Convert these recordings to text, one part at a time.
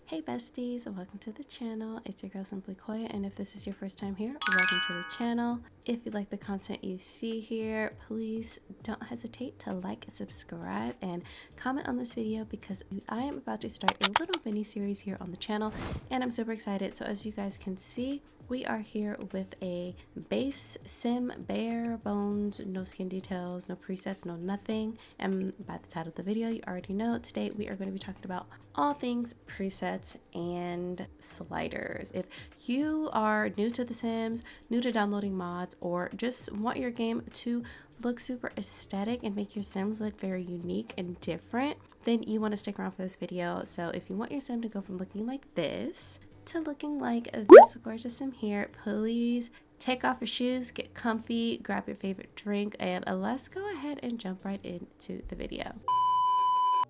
Hey besties, welcome to the channel. It's your girl Simplycoya, and if this is your first time here, welcome to the channel. If you like the content you see here, please don't hesitate to like, subscribe, and comment on this video because I am about to start a little mini series here on the channel, and I'm super excited. So as you guys can see, we are here with a base sim, bare bones, no skin details, no presets, no nothing. And by the title of the video, you already know today we are going to be talking about all things presets and sliders. If you are new to The Sims, new to downloading mods, or just want your game to look super aesthetic and make your Sims look very unique and different, then you want to stick around for this video. So if you want your Sim to go from looking like this to looking like this gorgeous Sim here, please take off your shoes, get comfy, grab your favorite drink, and let's go ahead and jump right into the video.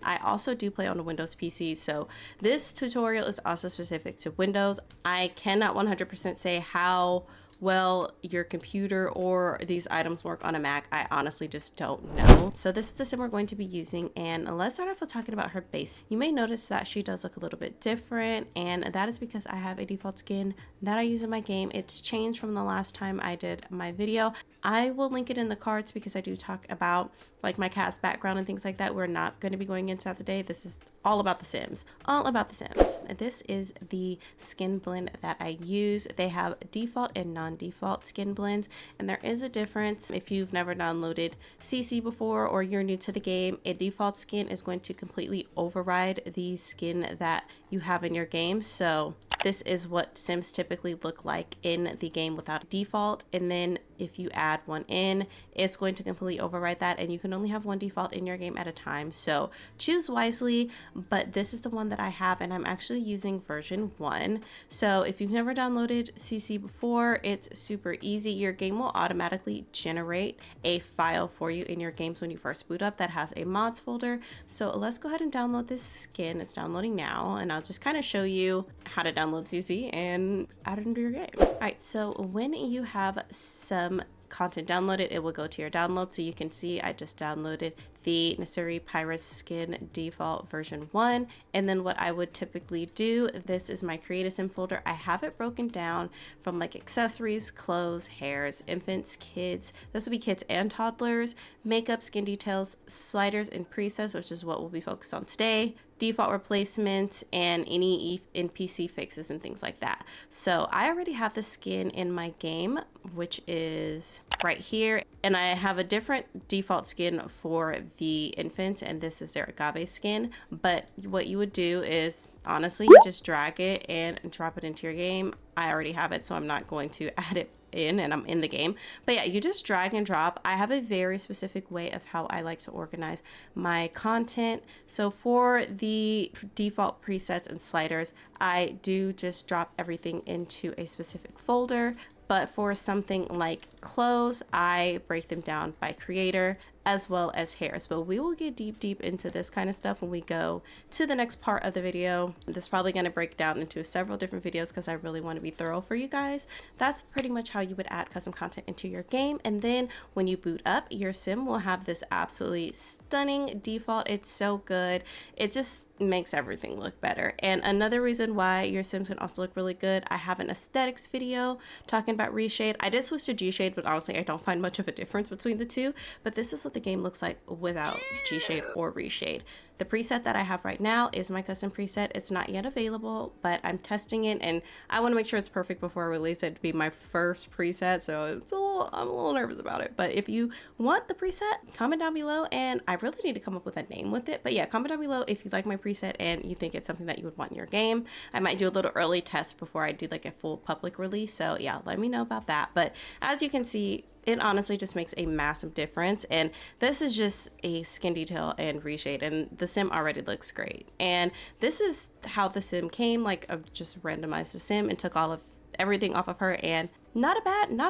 I also do play on a Windows PC, so this tutorial is also specific to Windows. I cannot 100% say how well your computer or these items work on a Mac. I honestly just don't know. So this is the sim we're going to be using, and let's start off with talking about her base. You may notice that she does look a little bit different, and that is because I have a default skin that I use in my game. It's changed from the last time I did my video. I will link it in the cards because I do talk about like my CAS background and things like that. We're not going to be going into that today. This is all about the Sims, all about the Sims. This is the skin blend that I use. They have default and non-default skin blends, and there is a difference. If you've never downloaded CC before or you're new to the game, a default skin is going to completely override the skin that you have in your game. So this is what Sims typically look like in the game without default, and then if you add one in, it's going to completely override that, and you can only have one default in your game at a time. So choose wisely, but this is the one that I have, and I'm actually using version 1. So if you've never downloaded CC before, it's super easy. Your game will automatically generate a file for you in your games when you first boot up that has a mods folder. So let's go ahead and download this skin. It's downloading now, and I'll just kind of show you how to download CC and add it into your game. All right, so when you have some content downloaded, it will go to your download. So you can see I just downloaded the ʟɪᴜᴜ skin default version 1, and then what I would typically do, this is my create a sim folder. I have it broken down from like accessories, clothes, hairs, infants, kids, this will be kids and toddlers, makeup, skin details, sliders, and presets, which is what we'll be focused on today, default replacements, and any NPC fixes and things like that. So I already have the skin in my game, which is right here, and I have a different default skin for the infants, and this is their agave skin. But what you would do is honestly you just drag it and drop it into your game. I already have it, so I'm not going to add it in, and I'm in the game. But yeah, you just drag and drop. I have a very specific way of how I like to organize my content. So for the default presets and sliders, I do just drop everything into a specific folder. But for something like clothes, I break them down by creator as well as hairs. But we will get deep into this kind of stuff when we go to the next part of the video. This is probably going to break down into several different videos because I really want to be thorough for you guys. That's pretty much how you would add custom content into your game. And then when you boot up, your sim will have this absolutely stunning default. It's so good. It just makes everything look better. And another reason why your Sims can also look really good, I have an aesthetics video talking about reshade. I did switch to G-shade, but honestly I don't find much of a difference between the two. But this is what the game looks like without G-shade or reshade. The preset that I have right now is my custom preset. It's not yet available, but I'm testing it, and I want to make sure it's perfect before I release it to be my first preset. So I'm a little nervous about it. But if you want the preset, comment down below, and I really need to come up with a name with it. But yeah, comment down below if you like my preset and you think it's something that you would want in your game. I might do a little early test before I do like a full public release. So yeah, let me know about that. But as you can see, it honestly just makes a massive difference, and this is just a skin detail and reshade, and the sim already looks great. And this is how the sim came. Like, I've just randomized the sim and took all of everything off of her, and not a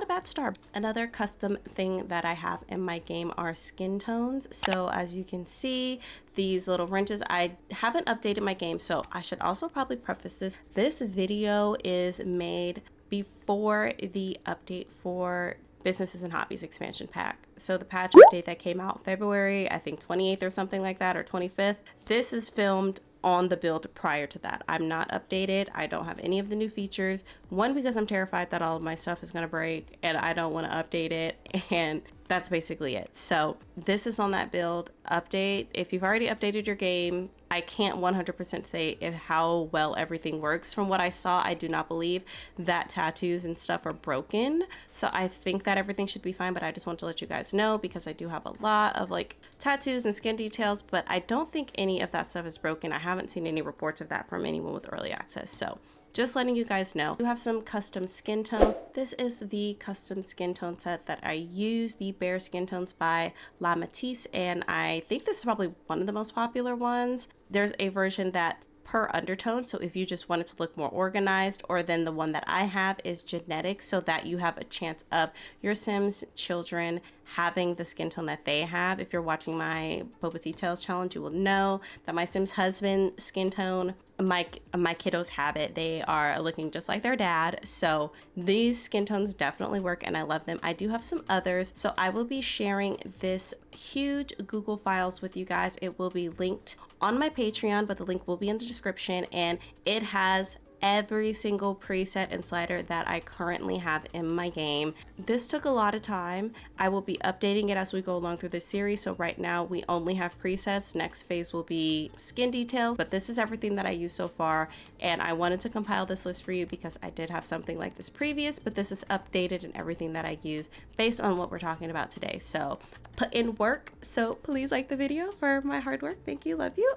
bad start. Another custom thing that I have in my game are skin tones. So as you can see, these little wrenches, I haven't updated my game, so I should also probably preface this video is made before the update for Businesses and Hobbies expansion pack. So the patch update that came out February, I think 28th or something like that, or 25th. This is filmed on the build prior to that. I'm not updated. I don't have any of the new features. One, because I'm terrified that all of my stuff is going to break and I don't want to update it. And that's basically it. So this is on that build update. If you've already updated your game, I can't 100% say how well everything works. From what I saw, I do not believe that tattoos and stuff are broken. So I think that everything should be fine, but I just want to let you guys know because I do have a lot of like tattoos and skin details, but I don't think any of that stuff is broken. I haven't seen any reports of that from anyone with early access. So just letting you guys know. You have some custom skin tone. This is the custom skin tone set that I use, the Bare Skin Tones by La Matisse, and I think this is probably one of the most popular ones. There's a version that per undertone, so if you just want it to look more organized, or then the one that I have is genetic, so that you have a chance of your Sims children having the skin tone that they have. If you're watching my ʟɪᴜ challenge, you will know that my Sims husband skin tone, my kiddos have it. They are looking just like their dad. So these skin tones definitely work and I love them. I do have some others, so I will be sharing this huge Google files with you guys. It will be linked on my Patreon, but the link will be in the description, and it has every single preset and slider that I currently have in my game. This took a lot of time. I will be updating it as we go along through this series. So right now we only have presets. Next phase will be skin details, but this is everything that I use so far. And I wanted to compile this list for you because I did have something like this previous, but this is updated and everything that I use based on what we're talking about today. So put in work, so please like the video for my hard work. Thank you, love you.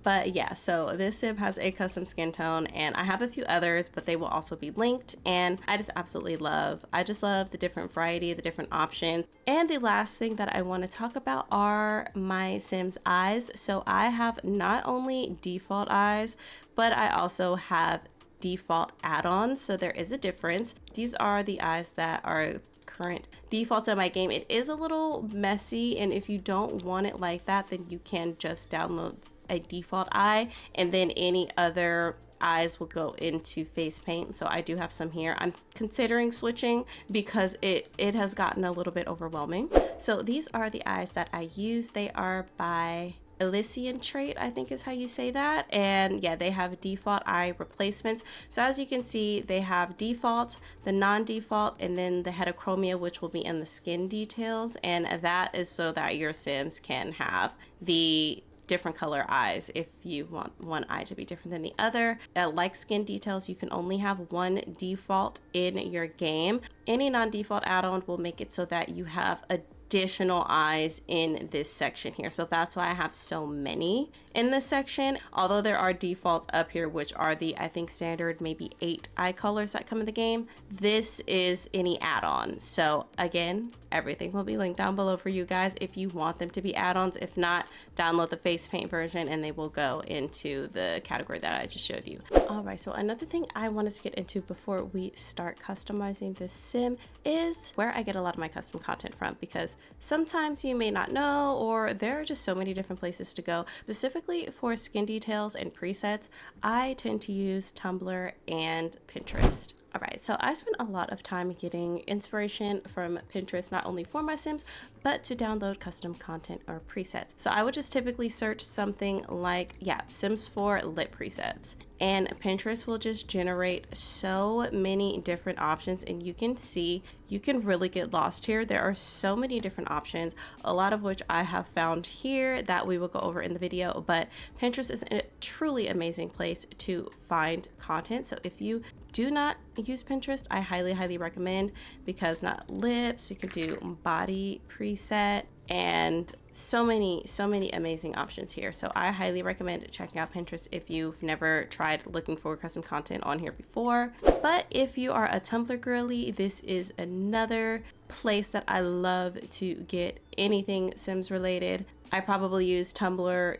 But yeah, so this sim has a custom skin tone, and I have a few others, but they will also be linked. And I just absolutely love, the different variety, the different options. And the last thing that I want to talk about are my Sims eyes. So I have not only default eyes, but I also have default add-ons, so there is a difference. These are the eyes that are current defaults in my game. It is a little messy, and if you don't want it like that, then you can just download a default eye, and then any other eyes will go into face paint. So I do have some here. I'm considering switching because it has gotten a little bit overwhelming. So these are the eyes that I use. They are by Elysian Trait, I think is how you say that. And yeah, they have default eye replacements. So as you can see, they have default, the non-default, and then the heterochromia, which will be in the skin details. And that is so that your Sims can have the different color eyes if you want one eye to be different than the other. Like skin details, you can only have one default in your game. Any non-default add-on will make it so that you have additional eyes in this section here. So that's why I have so many in this section, although there are defaults up here, which are the, I think, standard maybe 8 eye colors that come in the game. This is any add-on. So again, everything will be linked down below for you guys if you want them to be add-ons. If not, download the face paint version and they will go into the category that I just showed you. All right, so another thing I wanted to get into before we start customizing this sim is where I get a lot of my custom content from, because sometimes you may not know, or there are just so many different places to go. Specifically for skin details and presets, I tend to use Tumblr and Pinterest. All right, so I spent a lot of time getting inspiration from Pinterest, not only for my Sims, but to download custom content or presets. So I would just typically search something like, Sims 4 lit presets. And Pinterest will just generate so many different options, and you can see, you can really get lost here. There are so many different options, a lot of which I have found here that we will go over in the video, but Pinterest is a truly amazing place to find content. So if you do not use Pinterest, I highly recommend, because not lips, you can do body preset, and so many amazing options here. So I highly recommend checking out Pinterest if you've never tried looking for custom content on here before. But if you are a Tumblr girly, this is another place that I love to get anything Sims related. I probably use Tumblr,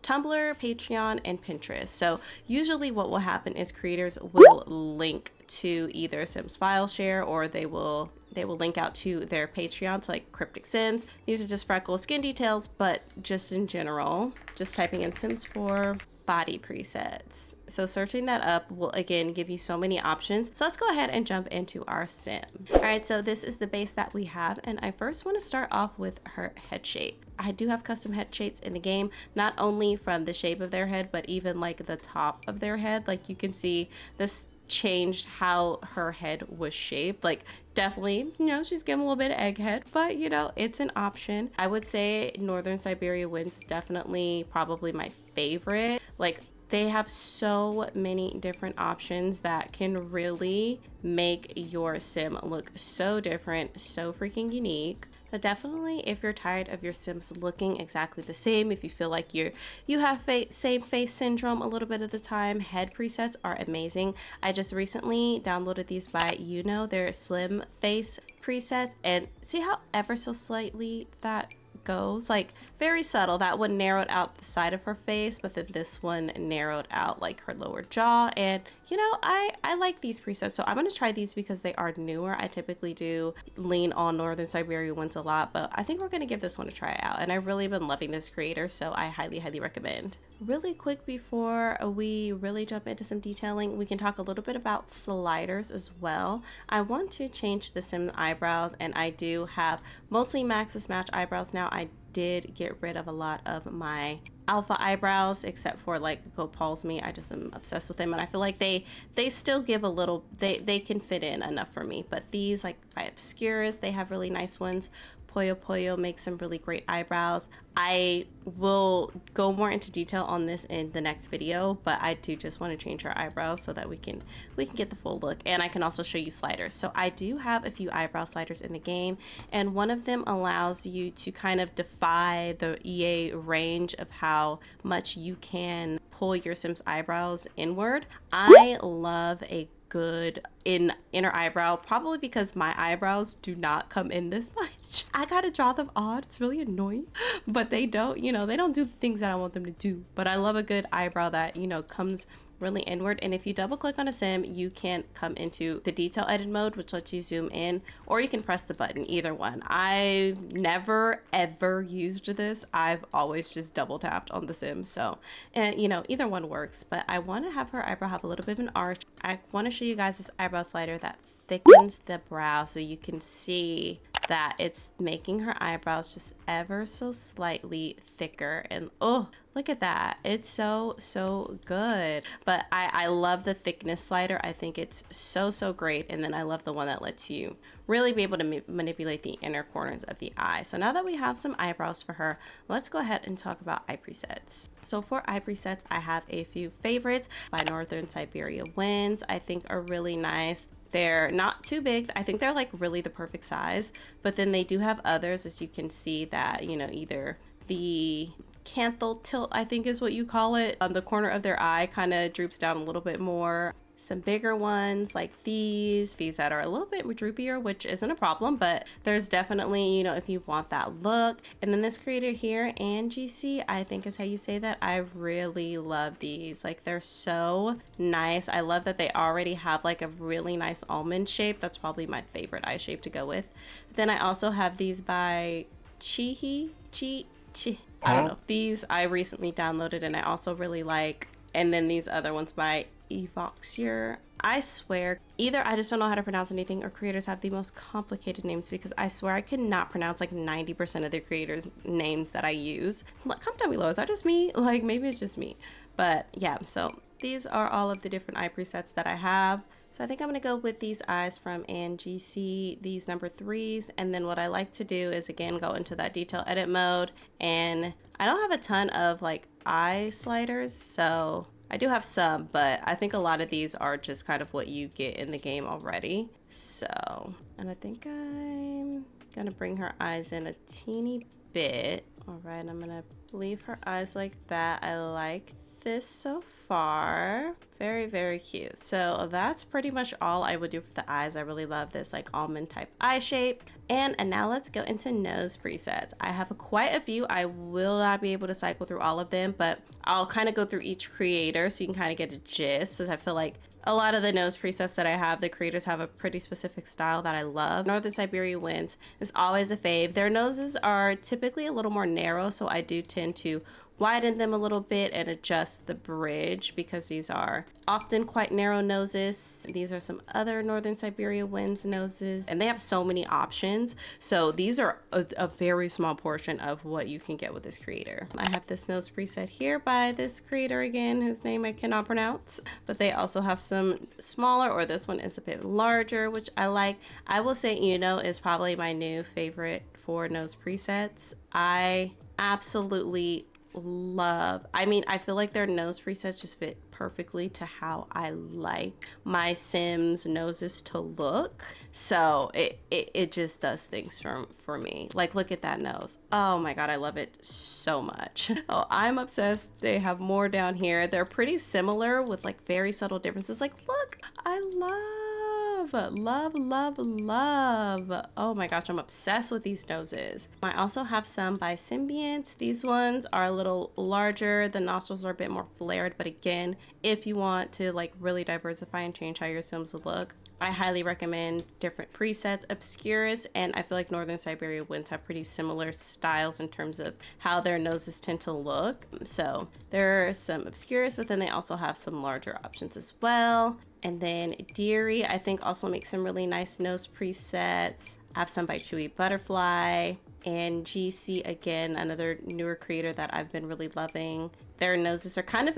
Patreon, and Pinterest. So usually what will happen is creators will link to either Sims file share, or they will link out to their Patreons, like Cryptic Sims. These are just freckle skin details, but just in general, just typing in Sims 4 body presets. So searching that up will again give you so many options. So let's go ahead and jump into our sim. All right, so this is the base that we have, and I first want to start off with her head shape. I do have custom head shapes in the game, not only from the shape of their head, but even like the top of their head. Like you can see this changed how her head was shaped. Like definitely, you know, she's getting a little bit of egghead, but you know, it's an option. I would say Northern Siberia Winds definitely probably my favorite. Like they have so many different options that can really make your sim look so different, so freaking unique. But definitely, if you're tired of your sims looking exactly the same, if you feel like you have same face syndrome a little bit of the time, head presets are amazing. I just recently downloaded these by They're slim face presets, and see how ever so slightly that goes, like very subtle. That one narrowed out the side of her face, but then this one narrowed out like her lower jaw. And you know, I like these presets, so I'm going to try these because they are newer. I typically do lean on Northern Siberia Winds a lot, but I think we're going to give this one a try out, and I've really been loving this creator, so I highly recommend. Really quick before we really jump into some detailing, we can talk a little bit about sliders as well. I want to change the sim eyebrows, and I do have mostly Maxis Match eyebrows now. I did get rid of a lot of my alpha eyebrows, except for like ʟɪᴜ. I just am obsessed with them, and I feel like they still give a little, they can fit in enough for me. But these, like by Obscurus, they have really nice ones. ʟɪᴜ makes some really great eyebrows. I will go more into detail on this in the next video, but I do just want to change her eyebrows so that we can get the full look, and I can also show you sliders. So I do have a few eyebrow sliders in the game, and one of them allows you to kind of defy the EA range of how much you can pull your sim's eyebrows inward. I love a good inner eyebrow, probably because my eyebrows do not come in this much. I gotta draw them odd. It's really annoying, but they don't, they don't do the things that I want them to do. But I love a good eyebrow that, comes really inward. And if you double click on a sim, you can come into the detail edit mode, which lets you zoom in, or you can press the button, either one. I've never ever used this. I've always just double tapped on the sim. So, and either one works, but I want to have her eyebrow have a little bit of an arch. I want to show you guys this eyebrow slider that thickens the brow, so you can see that it's making her eyebrows just ever so slightly thicker. And oh, look at that. It's so good. But I love the thickness slider. I think it's so great. And then I love the one that lets you really be able to manipulate the inner corners of the eye. So now that we have some eyebrows for her, let's go ahead and talk about eye presets. So for eye presets, I have a few favorites by Northern Siberia Winds. I think are really nice. They're not too big. I think they're like really the perfect size, but then they do have others, as you can see, that either the canthal tilt, I think is what you call it, on the corner of their eye kind of droops down a little bit more. Some bigger ones like these that are a little bit droopier, which isn't a problem, but there's definitely, if you want that look. And then this creator here, NGC, I think is how you say that. I really love these. Like, they're so nice. I love that they already have like a really nice almond shape. That's probably my favorite eye shape to go with. Then I also have these by I don't know. These I recently downloaded and I also really like. And then these other ones by ʟɪᴜᴜ. I swear, either I just don't know how to pronounce anything, or creators have the most complicated names, because I swear I could not pronounce like 90% of the creators' names that I use. Comment down below, is that just me? Like, maybe it's just me. But yeah, so these are all of the different eye presets that I have. So I think I'm going to go with these eyes from NGC, these number 3s. And then what I like to do is, again, go into that detail edit mode. And I don't have a ton of like eye sliders, so I do have some, but I think a lot of these are just kind of what you get in the game already. So, and I think I'm gonna bring her eyes in a teeny bit. All right, I'm gonna leave her eyes like that. I like this so far. Very cute. So that's pretty much all I would do for the eyes. I really love this like almond type eye shape. And now let's go into nose presets. I have quite a few. I will not be able to cycle through all of them, but I'll kind of go through each creator so you can kind of get a gist, as I feel like a lot of the nose presets that I have, the creators have a pretty specific style that I love. Northern Siberia Winds is always a fave. Their noses are typically a little more narrow, so I do tend to widen them a little bit and adjust the bridge, because these are often quite narrow noses. These are some other Northern Siberia Winds noses, and they have so many options. So these are a very small portion of what you can get with this creator. I have this nose preset here by this creator again, whose name I cannot pronounce, but they also have some smaller, or this one is a bit larger, which I like. I will say ʟɪᴏ is probably my new favorite for nose presets. I absolutely love, I mean, I feel like their nose presets just fit perfectly to how I like my Sims noses to look. So it just does things for me. Like, look at that nose. Oh my god, I love it so much. Oh, I'm obsessed. They have more down here. They're pretty similar with like very subtle differences. Like, look, I love. Oh my gosh, I'm obsessed with these noses. I also have some by Symbiance. These ones are a little larger. The nostrils are a bit more flared, but again, if you want to like really diversify and change how your Sims look, I highly recommend different presets. Obscurus and I feel like Northern Siberia Winds have pretty similar styles in terms of how their noses tend to look. So there are some Obscurus, but then they also have some larger options as well. And then ʟɪᴍ, I think, also makes some really nice nose presets. I have some by Chewy Butterfly. And GC, again, another newer creator that I've been really loving. Their noses are kind of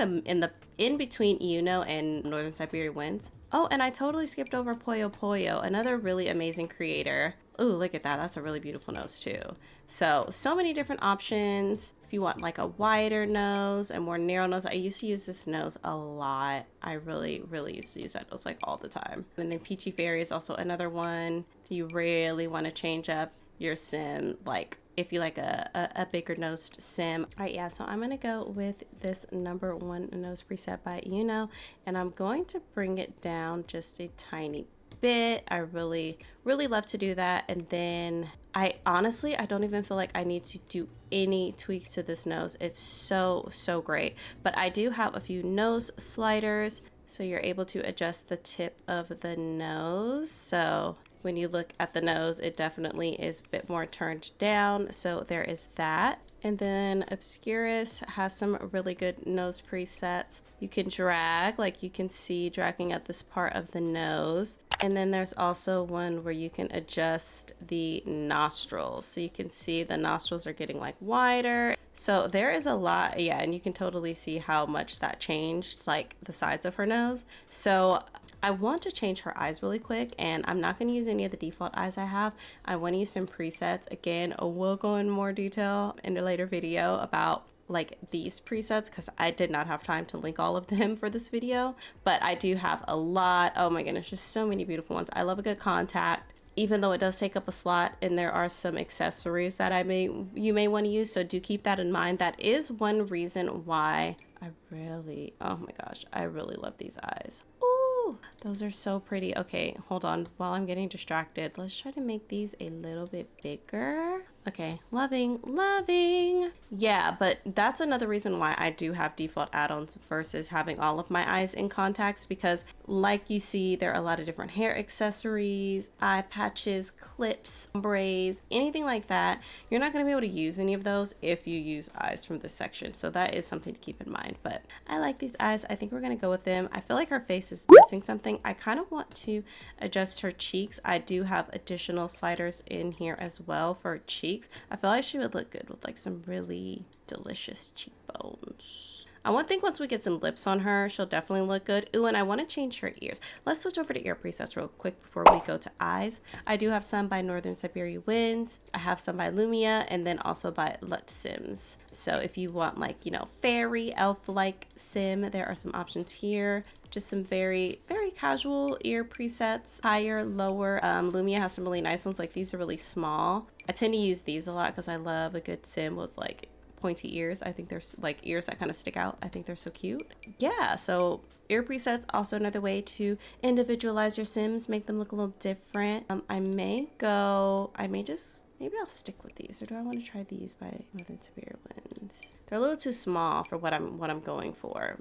in between ʟɪᴏ and Northern Siberia Winds. Oh, and I totally skipped over ᴠᴜᴜᴜ, another really amazing creator. Oh, look at that. That's a really beautiful nose too. So many different options. If you want like a wider nose and more narrow nose, I used to use this nose a lot. I really used to use that nose like all the time. And then Peachy Fairy is also another one. If you really want to change up your Sim, like if you like a bigger nosed Sim. All right, yeah, so I'm gonna go with this #1 nose preset by ʟɪᴏ, and I'm going to bring it down just a tiny bit. I really love to do that. And then I honestly don't even feel like I need to do any tweaks to this nose. It's so great. But I do have a few nose sliders, so you're able to adjust the tip of the nose. So when you look at the nose, it definitely is a bit more turned down. So there is that. And then Obscurus has some really good nose presets. You can drag, like you can see dragging at this part of the nose. And then there's also one where you can adjust the nostrils. So you can see the nostrils are getting like wider. So there is a lot, yeah, and you can totally see how much that changed, like the sides of her nose. So I want to change her eyes really quick, and I'm not going to use any of the default eyes I have. I want to use some presets. Again, we'll go in more detail in a later video about like these presets, because I did not have time to link all of them for this video, but I do have a lot. Oh my goodness, just so many beautiful ones. I love a good contact, even though it does take up a slot, and there are some accessories that you may want to use, so do keep that in mind. That is one reason why oh my gosh, I really love these eyes. Ooh, those are so pretty. Okay, hold on, while I'm getting distracted, let's try to make these a little bit bigger. Okay, loving. Yeah, but that's another reason why I do have default add-ons versus having all of my eyes in contacts, because like you see, there are a lot of different hair accessories, eye patches, clips, ombres, anything like that. You're not going to be able to use any of those if you use eyes from this section. So that is something to keep in mind. But I like these eyes. I think we're going to go with them. I feel like her face is missing something. I kind of want to adjust her cheeks. I do have additional sliders in here as well for cheeks. I feel like she would look good with like some really delicious cheekbones. I think once we get some lips on her, she'll definitely look good. Ooh, and I want to change her ears. Let's switch over to ear presets real quick before we go to eyes. I do have some by Northern Siberia Winds. I have some by Lumia, and then also by Lut Sims. So if you want like, you know, fairy elf-like Sim, there are some options here. Just some very casual ear presets, higher, lower. Lumia has some really nice ones. Like these are really small. I tend to use these a lot because I love a good Sim with like pointy ears. I think there's like ears that kind of stick out. I think they're so cute. Yeah, so ear presets, also another way to individualize your Sims, make them look a little different. Maybe I'll stick with these, or do I want to try these by Northern Siberia Winds? They're a little too small for what I'm going for.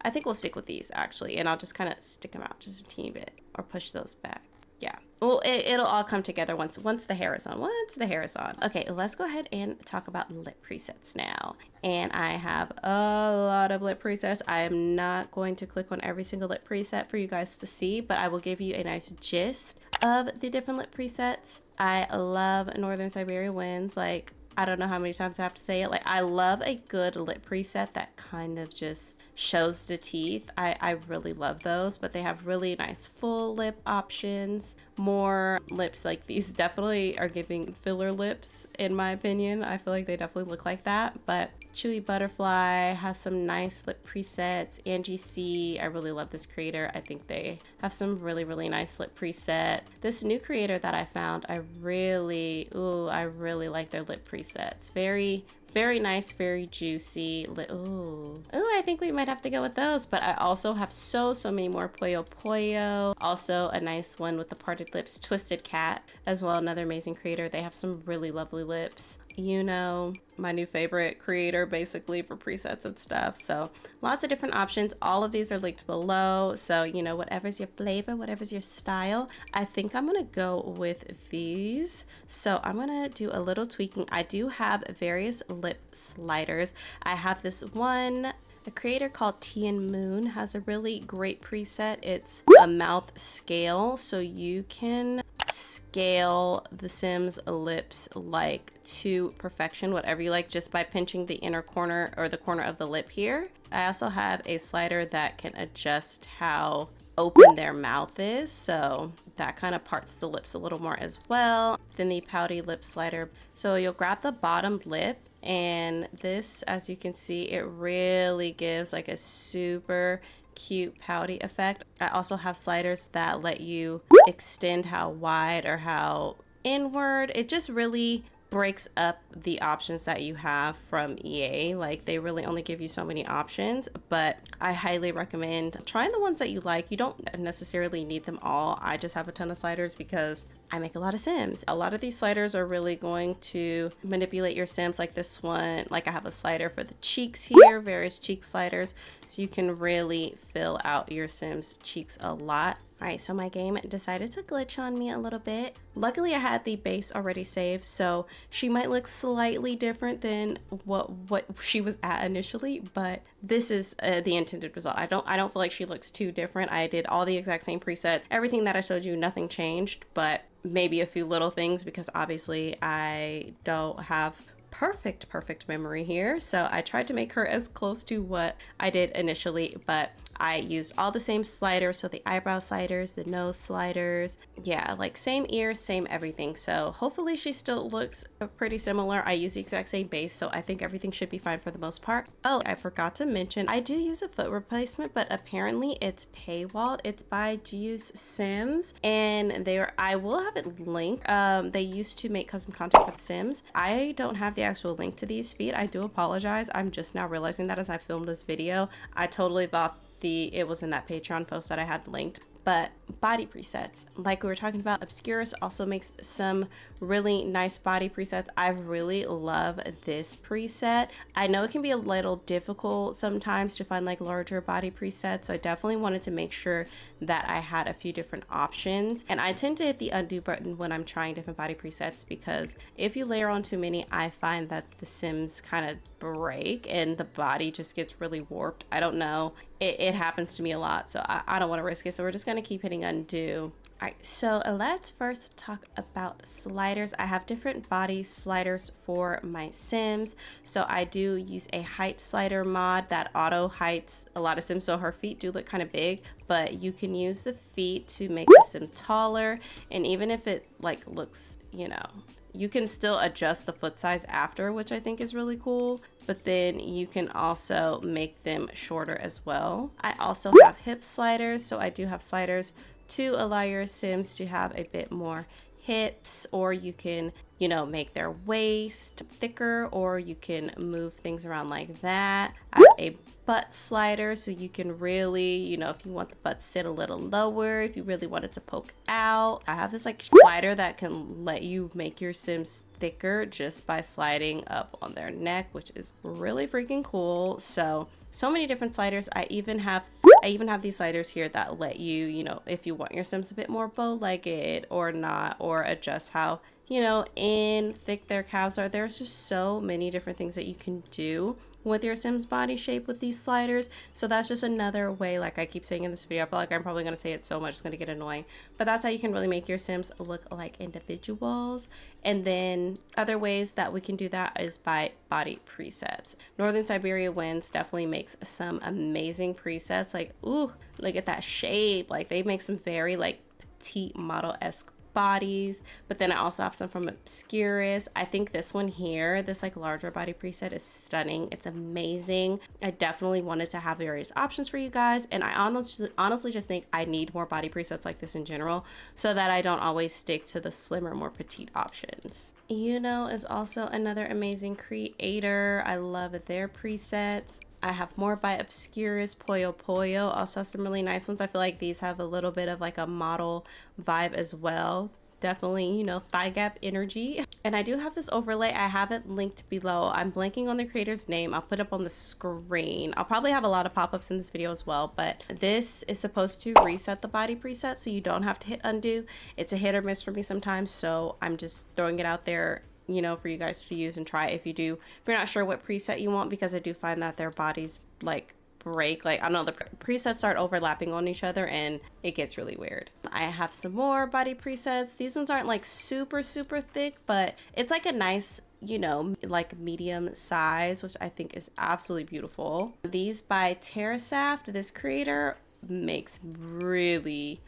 I think we'll stick with these actually, and I'll just kind of stick them out just a teeny bit or push those back. Yeah. Well, it'll all come together once the hair is on. Okay, let's go ahead and talk about lip presets now. And I have a lot of lip presets. I am not going to click on every single lip preset for you guys to see, but I will give you a nice gist of the different lip presets. I love Northern Siberia Winds. Like, I don't know how many times I have to say it. Like, I love a good lip preset that kind of just shows the teeth. I really love those, but they have really nice full lip options. More lips like these definitely are giving filler lips, in my opinion. I feel like they definitely look like that, but Chewy Butterfly has some nice lip presets. Angie C, I really love this creator. I think they have some really, really nice lip preset. This new creator that I found, I really like their lip presets. Very nice, very juicy. Ooh, I think we might have to go with those. But I also have so many more. ʟᴜᴜ. Also a nice one with the parted lips. Twisted Cat as well, another amazing creator. They have some really lovely lips. You know, my new favorite creator basically for presets and stuff. So lots of different options. All of these are linked below. So, you know, whatever's your flavor, whatever's your style, I think I'm gonna go with these. So I'm gonna do a little tweaking. I do have various lip sliders. I have this one. A creator called Tian Moon has a really great preset. It's a mouth scale, so you can scale the Sims lips like to perfection, whatever you like, just by pinching the inner corner or the corner of the lip here. I also have a slider that can adjust how open their mouth is, so that kind of parts the lips a little more as well. Then the pouty lip slider, so you'll grab the bottom lip, and this, as you can see, it really gives like a super cute pouty effect. I also have sliders that let you extend how wide or how inward. It just really breaks up the options that you have from EA. Like, they really only give you so many options, but I highly recommend trying the ones that you like. You don't necessarily need them all. I just have a ton of sliders because I make a lot of Sims. A lot of these sliders are really going to manipulate your Sims. Like this one, like I have a slider for the cheeks here, various cheek sliders, so you can really fill out your Sims cheeks a lot. All right, so my game decided to glitch on me a little bit. Luckily, I had the base already saved, so she might look slightly different than what she was at initially, but this is the intended result. I don't feel like she looks too different. I did all the exact same presets. Everything that I showed you, nothing changed, but maybe a few little things, because obviously I don't have perfect memory here. So I tried to make her as close to what I did initially, but I used all the same sliders. So the eyebrow sliders, the nose sliders, yeah, like same ears, same everything. So hopefully she still looks pretty similar. I use the exact same base, so I think everything should be fine for the most part. Oh, I forgot to mention, I do use a foot replacement, but apparently it's paywalled. It's by Use Sims, and I will have it linked. They used to make custom content for the Sims. I don't have the actual link to these feet. I do apologize. I'm just now realizing that as I filmed this video. I totally thought it was in that Patreon post that I had linked. But body presets, like we were talking about, Obscurus also makes some really nice body presets. I really love this preset. I know it can be a little difficult sometimes to find like larger body presets, so I definitely wanted to make sure that I had a few different options. And I tend to hit the undo button when I'm trying different body presets, because if you layer on too many, I find that the Sims kind of break and the body just gets really warped. I don't know. It happens to me a lot, so I don't want to risk it. So we're just going to keep hitting undo. All right, so let's first talk about sliders. I have different body sliders for my Sims. So I do use a height slider mod that auto heights a lot of Sims. So her feet do look kind of big, but you can use the feet to make the Sim taller. And even if it like looks, you know, you can still adjust the foot size after, which I think is really cool. But then you can also make them shorter as well. I also have hip sliders. So I do have sliders to allow your Sims to have a bit more hips, or you can, you know, make their waist thicker, or you can move things around like that. I have a butt slider, so you can really, you know, if you want the butt to sit a little lower, if you really want it to poke out. I have this like slider that can let you make your Sims thicker just by sliding up on their neck, which is really freaking cool. So many different sliders. I even have I even have these sliders here that let you, you know, if you want your Sims a bit more bow-legged or not, or adjust how, you know, in thick their calves are. There's just so many different things that you can do with your Sims body shape with these sliders. So that's just another way, like I keep saying in this video, I feel like I'm probably going to say it so much it's going to get annoying, but that's how you can really make your Sims look like individuals. And then other ways that we can do that is by body presets. Northern Siberia Winds definitely makes some amazing presets. Like, ooh, look at that shape. Like they make some very like petite model-esque bodies, but then I also have some from Obscurus. I think this one here, this like larger body preset, is stunning. It's amazing. I definitely wanted to have various options for you guys, and I honestly just think I need more body presets like this in general, so that I don't always stick to the slimmer, more petite options. ʟɪᴟ is also another amazing creator. I love their presets. I have more by Obscurus. ʟɪᴜ also has some really nice ones. I feel like these have a little bit of like a model vibe as well. Definitely, you know, thigh gap energy. And I do have this overlay. I have it linked below. I'm blanking on the creator's name. I'll put it up on the screen. I'll probably have a lot of pop-ups in this video as well, but this is supposed to reset the body preset, so you don't have to hit undo. It's a hit or miss for me sometimes, so I'm just throwing it out there, you know, for you guys to use and try if you're not sure what preset you want, because I do find that their bodies like break, like I don't know, the presets start overlapping on each other and it gets really weird. I have some more body presets. These ones aren't like super thick, but it's like a nice, you know, like medium size, which I think is absolutely beautiful. These by Terrasaft, this creator makes really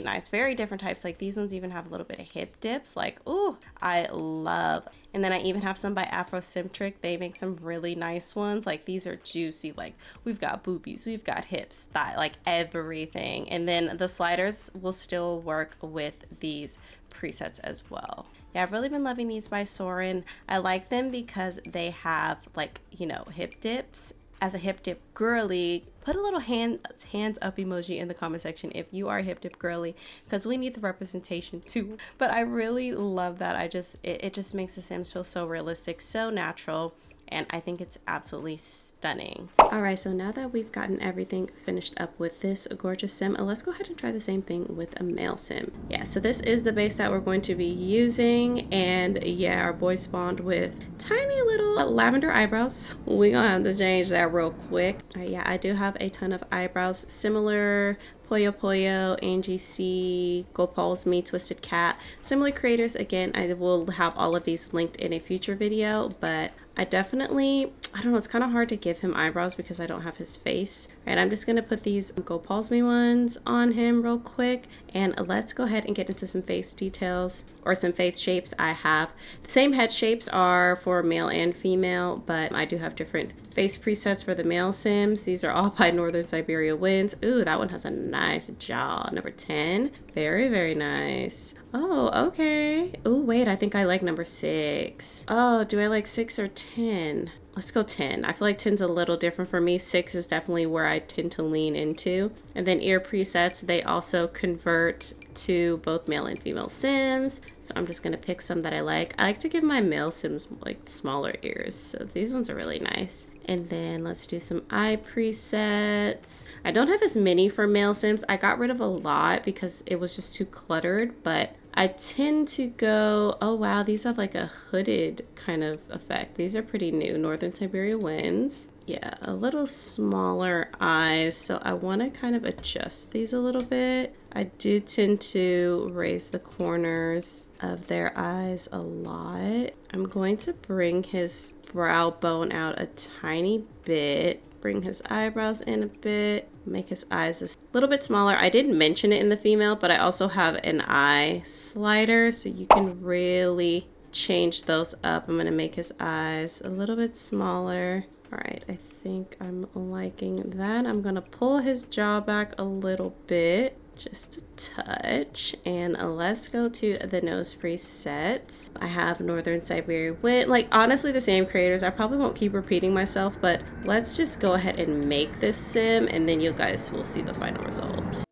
nice, very different types. Like these ones even have a little bit of hip dips, like, ooh, I love. And then I even have some by Afrocentric. They make some really nice ones. Like these are juicy, like we've got boobies, we've got hips, thigh, like everything. And then the sliders will still work with these presets as well. Yeah, I've really been loving these by Soren. I like them because they have like, you know, hip dips. As a hip dip girly, put a little hands up emoji in the comment section if you are a hip dip girly, because we need the representation too. But I really love that. It just makes the Sims feel so realistic, so natural, and I think it's absolutely stunning. All right, so now that we've gotten everything finished up with this gorgeous Sim, let's go ahead and try the same thing with a male Sim. Yeah, so this is the base that we're going to be using, and yeah, our boy spawned with tiny little lavender eyebrows. We're gonna have to change that real quick. Yeah, I do have a ton of eyebrows, similar ʟɪᴜ, Angie C, ʟɪᴜ괜 Twisted Cat, similar creators. Again, I will have all of these linked in a future video, but I don't know, it's kind of hard to give him eyebrows because I don't have his face. Right, I'm just gonna put these ʟɪᴜ ones on him real quick, and let's go ahead and get into some face details, or some face shapes. I have the same head shapes are for male and female, but I do have different face presets for the male Sims. These are all by Northern Siberia Winds. Ooh, that one has a nice jaw. Number 10, very nice. Oh, okay. Oh, wait, I think I like number 6. Oh, do I like 6 or 10? Let's go 10. I feel like 10's a little different for me. 6 is definitely where I tend to lean into. And then ear presets, they also convert to both male and female Sims. So I'm just gonna pick some that I like. I like to give my male Sims like smaller ears. So these ones are really nice. And then let's do some eye presets. I don't have as many for male Sims. I got rid of a lot because it was just too cluttered, but I tend to go, oh wow, these have like a hooded kind of effect. These are pretty new, Northern Siberia Winds. Yeah, a little smaller eyes, so I want to kind of adjust these a little bit. I do tend to raise the corners of their eyes a lot. I'm going to bring his brow bone out a tiny bit, bring his eyebrows in a bit, make his eyes a little bit smaller. I didn't mention it in the female, but I also have an eye slider, so you can really change those up. I'm gonna make his eyes a little bit smaller. All right, I think I'm liking that. I'm gonna pull his jaw back a little bit, just a touch, and let's go to the nose presets. I have Northern Siberia Wind, like honestly the same creators. I probably won't keep repeating myself, but let's just go ahead and make this Sim, and then you guys will see the final result.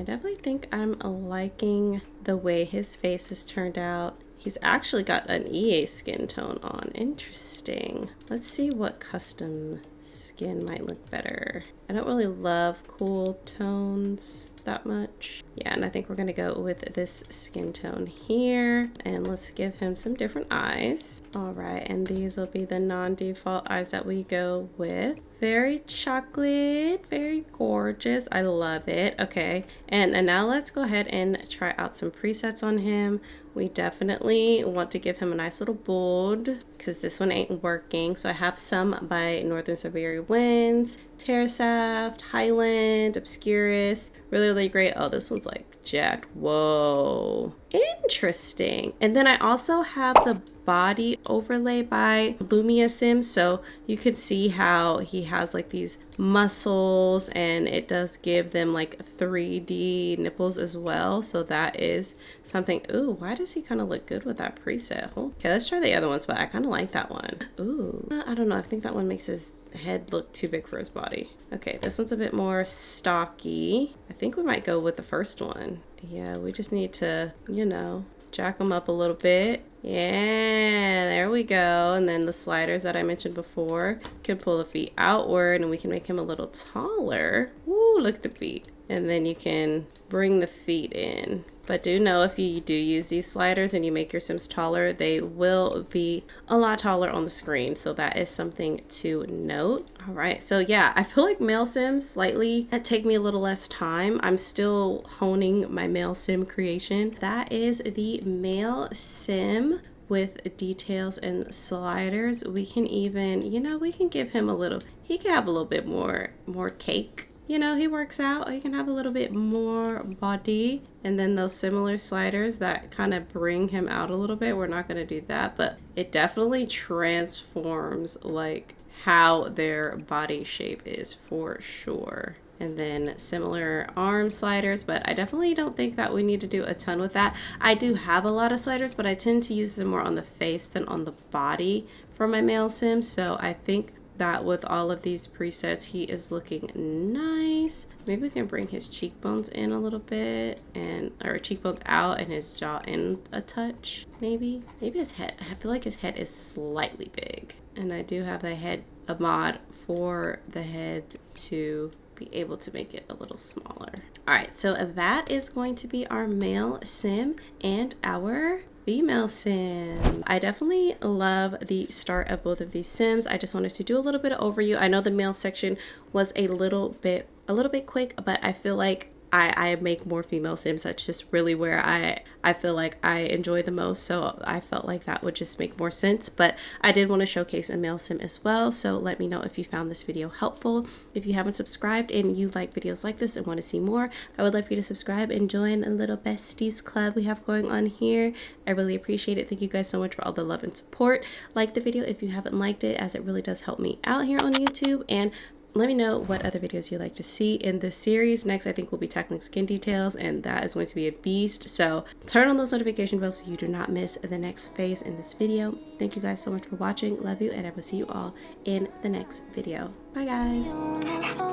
I definitely think I'm liking the way his face has turned out. He's actually got an EA skin tone on. Interesting. Let's see what custom skin might look better. I don't really love cool tones that much. Yeah, and I think we're gonna go with this skin tone here. And let's give him some different eyes. All right, and these will be the non-default eyes that we go with. Very chocolate, very gorgeous. I love it. Okay, and now let's go ahead and try out some presets on him. We definitely want to give him a nice little bold because this one ain't working. So I have some by Northern Severe Winds, Terrasaft, Highland, Obscurus. Really, really great. Oh, this one's like jacked. Whoa. Interesting. And then I also have the body overlay by Lumia Sim, so you can see how he has like these muscles and it does give them like 3D nipples as well, so that is something. Ooh, why does he kind of look good with that preset? Okay, let's try the other ones, but I kind of like that one. Ooh, I don't know, I think that one makes his head look too big for his body. Okay, this one's a bit more stocky. I think we might go with the first one. Yeah, we just need to, you know, jack them up a little bit. Yeah, there we go. And then the sliders that I mentioned before, can pull the feet outward and we can make him a little taller. Woo, look at the feet. And then you can bring the feet in. But do know if you do use these sliders and you make your Sims taller, they will be a lot taller on the screen. So that is something to note. All right, so yeah, I feel like male Sims slightly take me a little less time. I'm still honing my male Sim creation. That is the male Sim with details and sliders. We can even, you know, we can give him a little, he can have a little bit more cake. You know, he works out, he can have a little bit more body. And then those similar sliders that kind of bring him out a little bit, we're not going to do that, but it definitely transforms like how their body shape is for sure. And then similar arm sliders, but I definitely don't think that we need to do a ton with that. I do have a lot of sliders, but I tend to use them more on the face than on the body for my male Sims. So I think that with all of these presets, he is looking nice. Maybe we can bring his cheekbones in a little bit, and or cheekbones out and his jaw in a touch. Maybe his head. I feel like his head is slightly big, and I do have a mod for the head to be able to make it a little smaller. All right, so that is going to be our male Sim and our female Sim. I definitely love the start of both of these Sims. I just wanted to do a little bit of overview. I know the male section was a little bit quick, but I feel like I make more female Sims. That's just really where I feel like I enjoy the most. So I felt like that would just make more sense. But I did want to showcase a male Sim as well. So let me know if you found this video helpful. If you haven't subscribed and you like videos like this and want to see more, I would love for you to subscribe and join a little besties club we have going on here. I really appreciate it. Thank you guys so much for all the love and support. Like the video if you haven't liked it, as it really does help me out here on YouTube. And let me know what other videos you'd like to see in this series. Next, I think we'll be tackling skin details, and that is going to be a beast. So turn on those notification bells so you do not miss the next phase in this video. Thank you guys so much for watching. Love you, and I will see you all in the next video. Bye, guys.